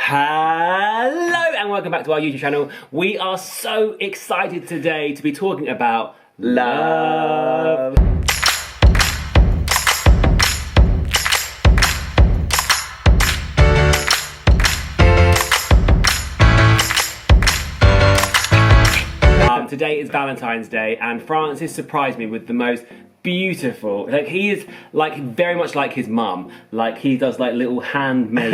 Hello and welcome back to our YouTube channel. We are so excited today to be talking about love. Today is Valentine's Day and Francis surprised me with the most beautiful, like he is like very much like his mum, like he does like little handmade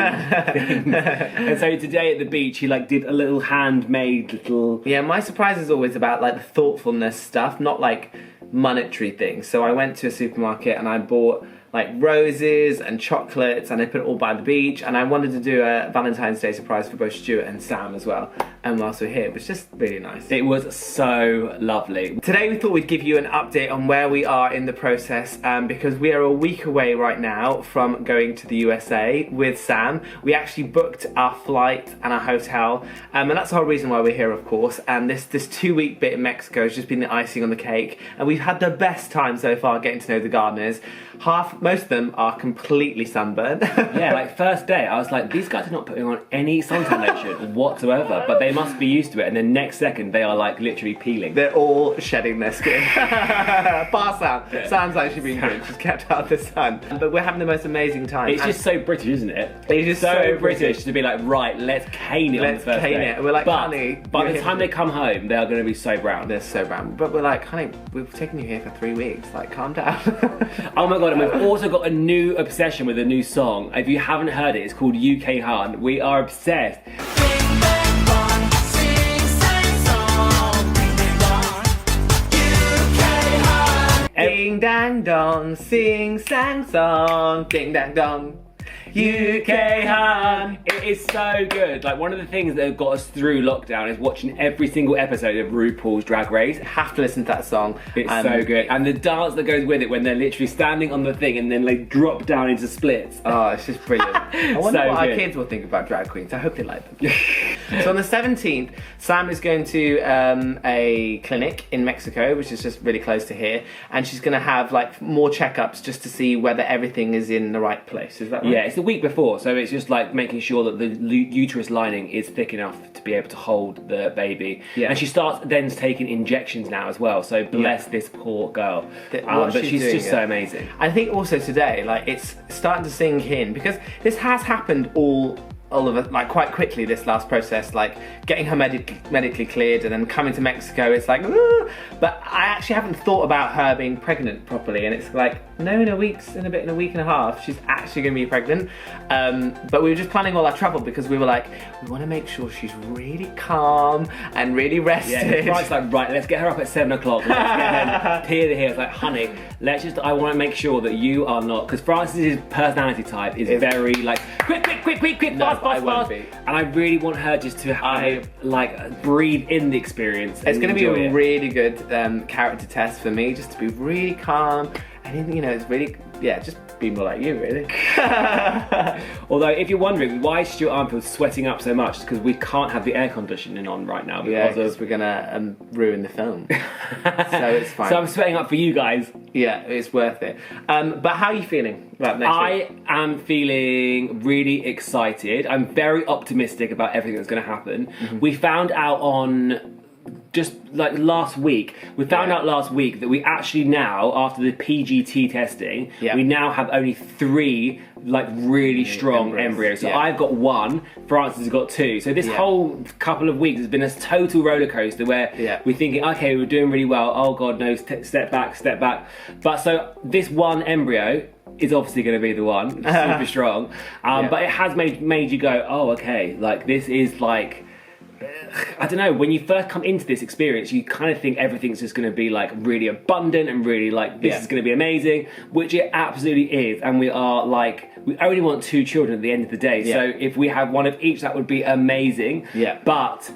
things. And so today at the beach he like did a little handmade little... Yeah, my surprise is always about like the thoughtfulness stuff, not like monetary things. So I went to a supermarket and I bought like roses and chocolates and I put it all by the beach, and I wanted to do a Valentine's Day surprise for both Stuart and Sam as well. And whilst we're here, it was just really nice. It was so lovely. Today we thought we'd give you an update on where we are in the process, because we are a week away right now from going to the USA with Sam. We actually booked our flight and our hotel, and that's the whole reason why we're here, of course. And this 2-week bit in Mexico has just been the icing on the cake, and we've had the best time so far getting to know the gardeners. Most of them are completely sunburned. Yeah, like first day I was like, these guys are not putting on any suntan lotion whatsoever, but they must be used to it, and then next second they are like literally peeling. They're all shedding their skin. Bar Sam. Yeah. Sam's actually been good. She's kept out of the sun. But we're having the most amazing time. It's just so British, isn't it? It's just so British to be like, right, let's cane it on the first day. And we're like, but honey, by the time they come home, they are going to be so brown. They're so brown. But we're like, honey, we've taken you here for 3 weeks. Like, calm down. Oh my god, and we've also got a new obsession with a new song. If you haven't heard it, it's called UK Hun. We are obsessed. Ding dang dong, sing sang song, ding dang dong. UK Hun. It is so good. Like, one of the things that have got us through lockdown is watching every single episode of RuPaul's Drag Race. Have to listen to that song. It's so good. And the dance that goes with it when they're literally standing on the thing and then like drop down into splits. Oh, it's just brilliant. I wonder So what our good. kids will think about drag queens. I hope they like them. So on the 17th, Sam is going to a clinic in Mexico, which is just really close to here, and she's going to have like more checkups just to see whether everything is in the right place. Is that right? Yeah, it's the week before, so it's just like making sure that the uterus lining is thick enough to be able to hold the baby. Yeah. And she starts then taking injections now as well, so bless this poor girl. What but she's doing, just so amazing. I think also today, like, it's starting to sink in, because this has happened all of it, like, quite quickly, this last process, like getting her medically cleared and then coming to Mexico. It's like, ooh. But I actually haven't thought about her being pregnant properly, and it's like, no, in a week and a half she's actually going to be pregnant. But we were just planning all our travel because we were like, we want to make sure she's really calm and really rested. Yeah, Frank's like, right, let's get her up at 7 o'clock. Let's get her here. It's like, honey, I want to make sure that you are not, because Francis's personality type is very like, quick, fast. And I really want her just to like breathe in the experience. It's going to be a really good character test for me, just to be really calm. And, you know, it's really, just be more like you, really. Although, if you're wondering why Stuart Armfield's sweating up so much, it's because we can't have the air conditioning on right now because we're gonna ruin the film. So it's fine. So I'm sweating up for you guys. Yeah, it's worth it. But how are you feeling about next week? I am feeling really excited. I'm very optimistic about everything that's going to happen. Mm-hmm. We found out on just like last week, that we actually now, after the PGT testing, we now have only 3 like really strong embryos. So I've got 1, Francis has got 2. So this whole couple of weeks has been a total roller coaster where we're thinking, okay, we're doing really well. Oh God, no, step back. But so this 1 embryo is obviously going to be the one, super strong. But it has made you go, oh, okay, like this is like, I don't know, when you first come into this experience, you kind of think everything's just going to be like really abundant and really like this is going to be amazing, which it absolutely is. And we are like, we only want 2 children at the end of the day. So if we have 1 of each, that would be amazing. But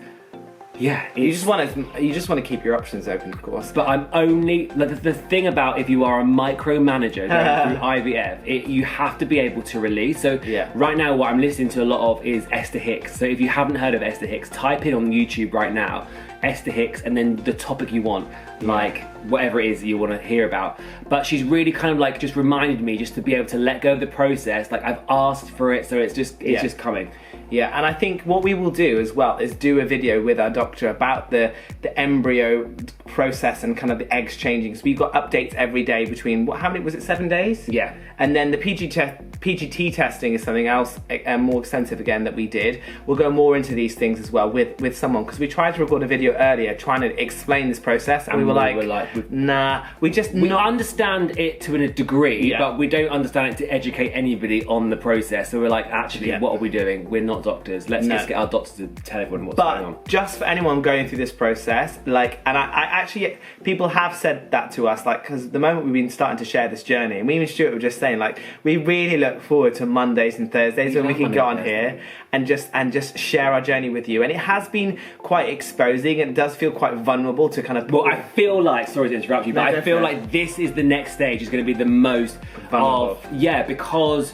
Yeah, you just want to keep your options open, of course. But I'm only the thing about if you are a micromanager going through IVF, you have to be able to release. So right now, what I'm listening to a lot of is Esther Hicks. So if you haven't heard of Esther Hicks, type in on YouTube right now, Esther Hicks, and then the topic you want, like whatever it is that you want to hear about. But she's really kind of like just reminded me just to be able to let go of the process. Like I've asked for it, so it's just coming. Yeah, and I think what we will do as well is do a video with our doctor about the embryo process and kind of the eggs changing. So we've got updates every day between, how many, was it 7 days? Yeah. And then the PGT testing is something else more extensive again that we did. We'll go more into these things as well with someone, because we tried to record a video earlier trying to explain this process, and we were like, nah, we understand it to a degree, but we don't understand it to educate anybody on the process. So we're like, actually, what are we doing? We're not doctors. Let's just get our doctors to tell everyone what's going on. But just for anyone going through this process, like, and I actually, people have said that to us, like, because the moment we've been starting to share this journey, and me and Stuart were just saying, like, we really look forward to Mondays and Thursdays when we can get on here and just share our journey with you. And it has been quite exposing, and it does feel quite vulnerable to kind of. Well, I feel like, sorry to interrupt you, but I feel like this is the next stage is going to be the most vulnerable. Because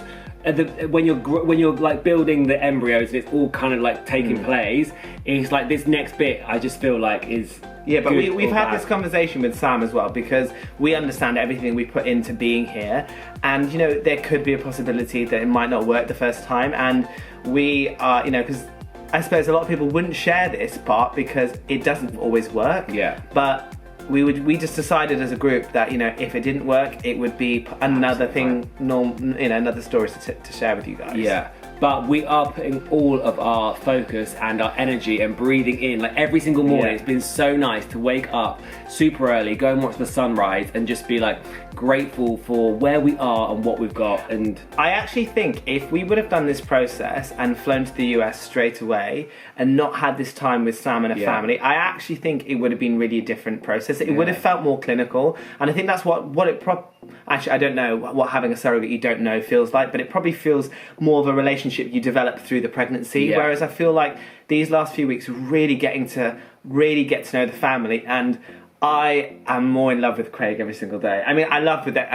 when you're like building the embryos, it's all kind of like taking place. It's like this next bit, I just feel like is. Yeah, but we've had this conversation with Sam as well, because we understand everything we put into being here, and there could be a possibility that it might not work the first time, and we are, because I suppose a lot of people wouldn't share this part because it doesn't always work. Yeah. But we just decided as a group that if it didn't work, it would be another thing, another story to share with you guys. Yeah. But we are putting all of our focus and our energy and breathing in, like every single morning. It's been so nice to wake up super early, go and watch the sunrise, and just be like grateful for where we are and what we've got. And I actually think if we would have done this process and flown to the US straight away and not had this time with Sam and her family, I actually think it would have been really a different process. It would have felt more clinical, and I think that's what it actually, I don't know what having a surrogate you don't know feels like, but it probably feels more of a relationship you develop through the pregnancy. Whereas I feel like these last few weeks really getting to get to know the family, and I am more in love with Craig every single day. I mean, I'm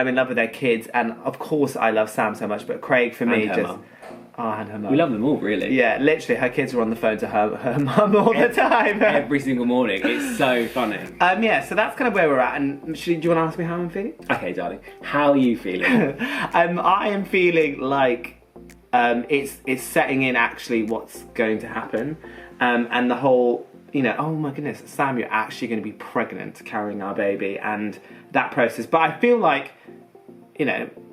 in love with their kids, and of course I love Sam so much, but Craig for me and her mum. We love them all, really. Yeah, literally, her kids are on the phone to her mum all the time. Every single morning. It's so funny. So that's kind of where we're at. And do you want to ask me how I'm feeling? Okay, darling. How are you feeling? I am feeling like it's setting in actually what's going to happen, and the whole. Oh my goodness, Sam, you're actually going to be pregnant, carrying our baby, and that process. But I feel like,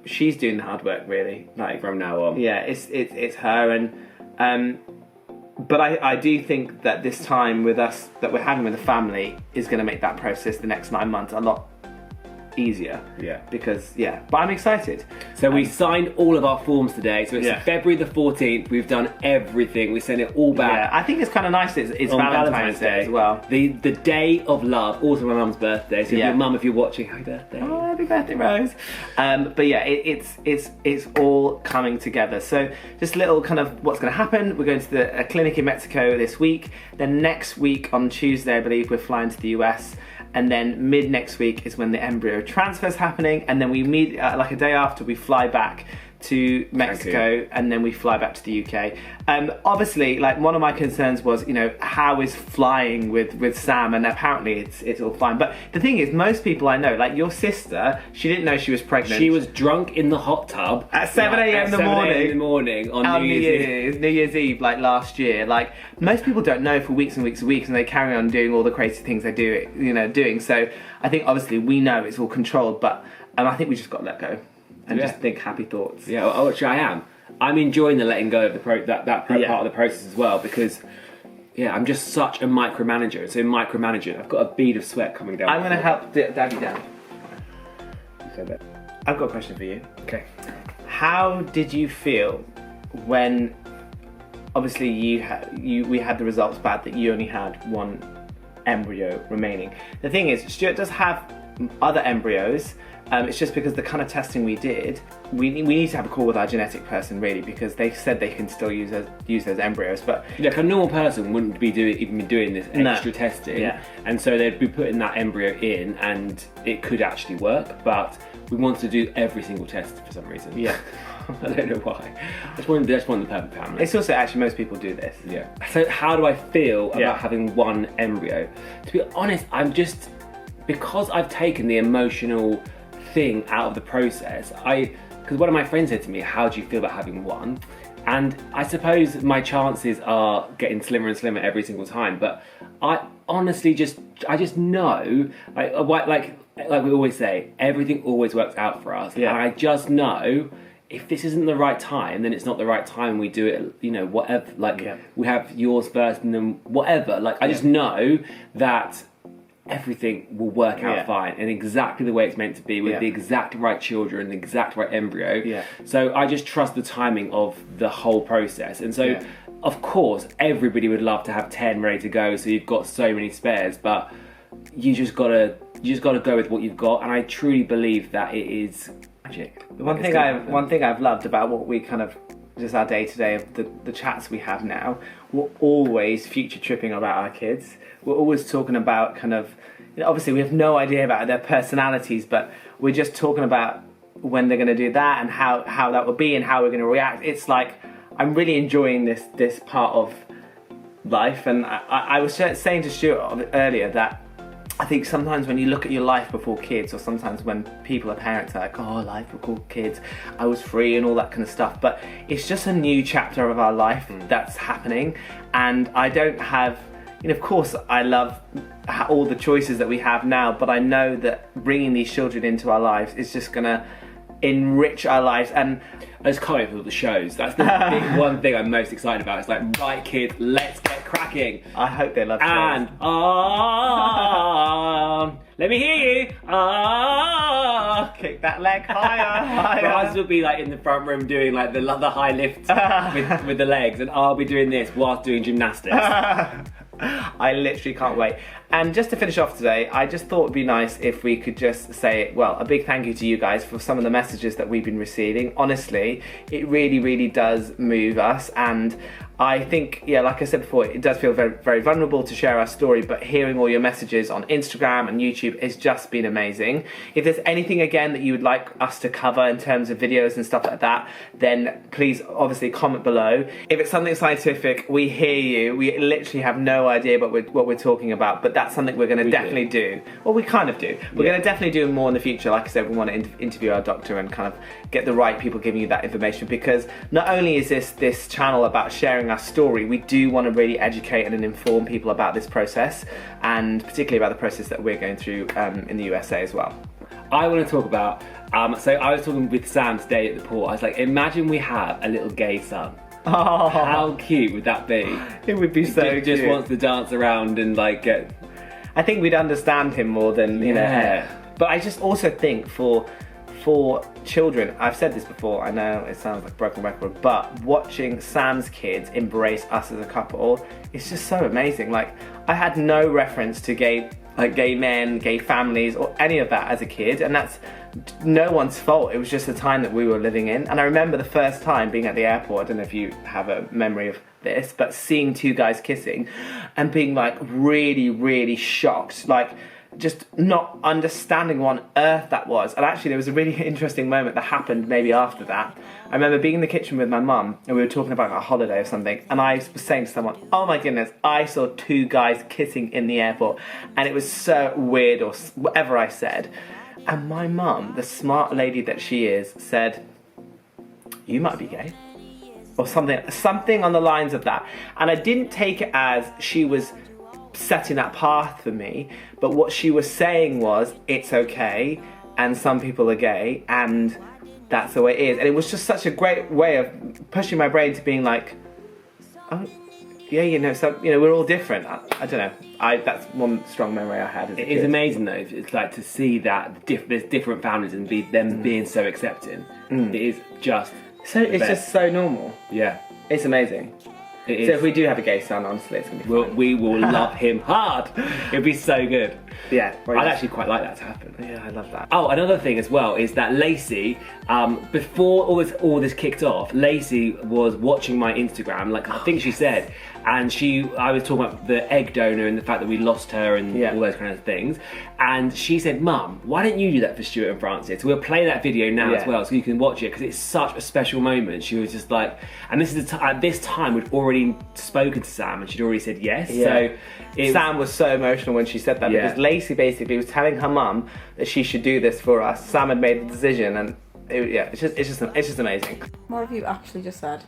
she's doing the hard work, really. Like from now on. Yeah, it's her, and but I do think that this time with us that we're having with the family is going to make that process the next 9 months a lot easier. Yeah. Because but I'm excited. So we signed all of our forms today. So it's February the 14th. We've done everything. We sent it all back. Yeah, I think it's kind of nice. It's Valentine's Day as well. The day of love. Also my mum's birthday. So your mum, if you're watching, happy birthday. Oh, happy birthday, Rose. But yeah, it's all coming together. So just a little kind of what's going to happen. We're going to a clinic in Mexico this week. Then next week on Tuesday, I believe, we're flying to the US. And then mid next week is when the embryo transfer is happening, and then we meet like a day after we fly back to Mexico, and then we fly back to the UK. Obviously, like one of my concerns was, how is flying with Sam, and apparently it's all fine. But the thing is, most people I know, like your sister, she didn't know she was pregnant. She was drunk in the hot tub at 7 a.m. in the morning on New Year's Eve, like last year. Like most people don't know for weeks and weeks and weeks, and they carry on doing all the crazy things they do, doing. So I think obviously we know it's all controlled, but I think we just got to let go. And just think happy thoughts. Yeah, which I am. I'm enjoying the letting go of the part of the process as well, because I'm just such a micromanager. So micromanaging, I've got a bead of sweat coming down. I'm going to help Daddy down. I've got a question for you. Okay. How did you feel when, obviously we had the results back that you only had one embryo remaining? The thing is, Stuart does have other embryos. It's just because the kind of testing we did, we need to have a call with our genetic person, really, because they said they can still use those embryos. But like a normal person wouldn't be doing this extra testing, and so they'd be putting that embryo in, and it could actually work. But we wanted to do every single test for some reason. Yeah. I don't know why. I just want the perfect family. It's also actually most people do this. Yeah. So how do I feel about having one embryo? To be honest, because I've taken the emotional thing out of the process, because one of my friends said to me, how do you feel about having one? And I suppose my chances are getting slimmer and slimmer every single time. But I honestly just know, like we always say, everything always works out for us. Yeah. And I just know if this isn't the right time, then it's not the right time. We do it, you know, whatever. Like we have yours first, and then whatever. Like I just know that everything will work out fine and exactly the way it's meant to be with the exact right children, the exact right embryo. Yeah. So I just trust the timing of the whole process. And so, of course, everybody would love to have 10 ready to go, so you've got so many spares, but you just gotta go with what you've got. And I truly believe that it is magic. One thing I've loved about what we kind of just our day to day of the chats we have now, we're always future tripping about our kids. We're always talking about kind of, you know, obviously we have no idea about their personalities, but we're just talking about when they're going to do that and how that will be and how we're going to react. It's like I'm really enjoying this part of life, and I was saying to Stuart earlier that I think sometimes when you look at your life before kids, or sometimes when people are parents, are like, oh, life before kids, I was free and all that kind of stuff. But it's just a new chapter of our life that's happening. And I don't have, you know, of course, I love all the choices that we have now, but I know that bringing these children into our lives is just going to enrich our lives. And I just can't wait for all the shows. That's the big one thing I'm most excited about. It's like, right, kids, let's get cracking. I hope they love shows. And let me hear you. Kick that leg higher. Raz will be like in the front room doing like the high lift with the legs, and I'll be doing this whilst doing gymnastics. I literally can't wait. And just to finish off today, I just thought it'd be nice if we could just say, well, a big thank you to you guys for some of the messages that we've been receiving. Honestly, it really, really does move us. And I think, yeah, like I said before, it does feel very, very vulnerable to share our story, but hearing all your messages on Instagram and YouTube has just been amazing. If there's anything, again, that you would like us to cover in terms of videos and stuff like that, then please obviously comment below. If it's something scientific, we hear you. We literally have no idea what we're talking about, but that's something we're going to definitely do. Well, we kind of do. We're going to definitely do more in the future. Like I said, we want to interview our doctor and kind of get the right people giving you that information, because not only is this channel about sharing our story, we do want to really educate and inform people about this process, and particularly about the process that we're going through in the USA as well. I want to talk about, so I was talking with Sam today at the port. I was like, imagine we have a little gay son. Oh, how cute would that be? It would be so cute. Just wants to dance around and like get... I think we'd understand him more than, you know. But I just also think for children, I've said this before, I know it sounds like a broken record, but watching Sam's kids embrace us as a couple is just so amazing. Like, I had no reference to gay men, gay families, or any of that as a kid, and that's no one's fault. It was just the time that we were living in. And I remember the first time being at the airport, I don't know if you have a memory of this, but seeing two guys kissing and being like really, really shocked, like just not understanding what on earth that was. And actually there was a really interesting moment that happened maybe after that. I remember being in the kitchen with my mum and we were talking about a holiday or something, and I was saying to someone, oh my goodness, I saw two guys kissing in the airport, and it was so weird, or whatever I said. And my mum, the smart lady that she is, said, you might be gay. Or something on the lines of that. And I didn't take it as she was setting that path for me, but what she was saying was, it's okay, and some people are gay, and that's the way it is. And it was just such a great way of pushing my brain to being like, oh, yeah, you know, so, you know, we're all different. I don't know. That's one strong memory I had as a kid. It is amazing though. It's like to see that there's different families and them being so accepting. It is just just so normal. Yeah, it's amazing. It is. So if we do have a gay son, honestly, it's gonna be fun. We will love him hard. It'll be so good. Yeah, I'd actually quite like that to happen. Yeah, I love that. Oh, another thing as well is that Lacey, before all this kicked off, Lacey was watching my Instagram, like I think she said, and I was talking about the egg donor and the fact that we lost her and all those kind of things, and she said, Mum, why don't you do that for Stuart and Francis? We'll play that video now as well, so you can watch it, because it's such a special moment. She was just like, and this is at this time we'd already spoken to Sam and she'd already said yes. So Sam was so emotional when she said that, because Lacey basically was telling her mum that she should do this for us. Sam had made the decision, and it's just amazing. What have you actually just said?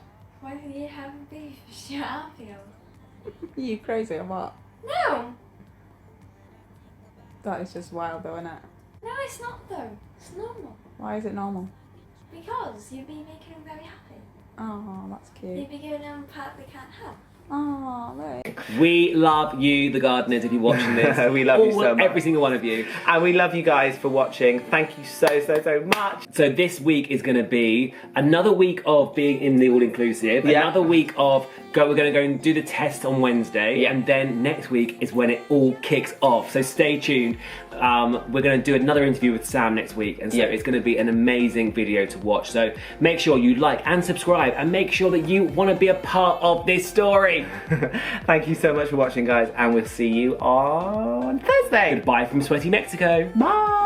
Why do you have beef? Shut up, you. You crazy or what? No! That is just wild though, isn't it? No, it's not though. It's normal. Why is it normal? Because you'd be making them very happy. Oh, that's cute. You'd be giving them a part they can't have. Oh, right. We love you, the gardeners, if you're watching this. We love you so much. Every single one of you. And we love you guys for watching. Thank you so much. So this week is going to be another week of being in the all-inclusive, Yeah. another week of we're going to go and do the test on Wednesday, Yeah. and then next week is when it all kicks off. So stay tuned. We're going to do another interview with Sam next week, and so Yeah. it's going to be an amazing video to watch. So make sure you like and subscribe, and make sure that you want to be a part of this story. Thank you so much for watching, guys, and we'll see you on Thursday. Goodbye from Sweaty Mexico. Bye.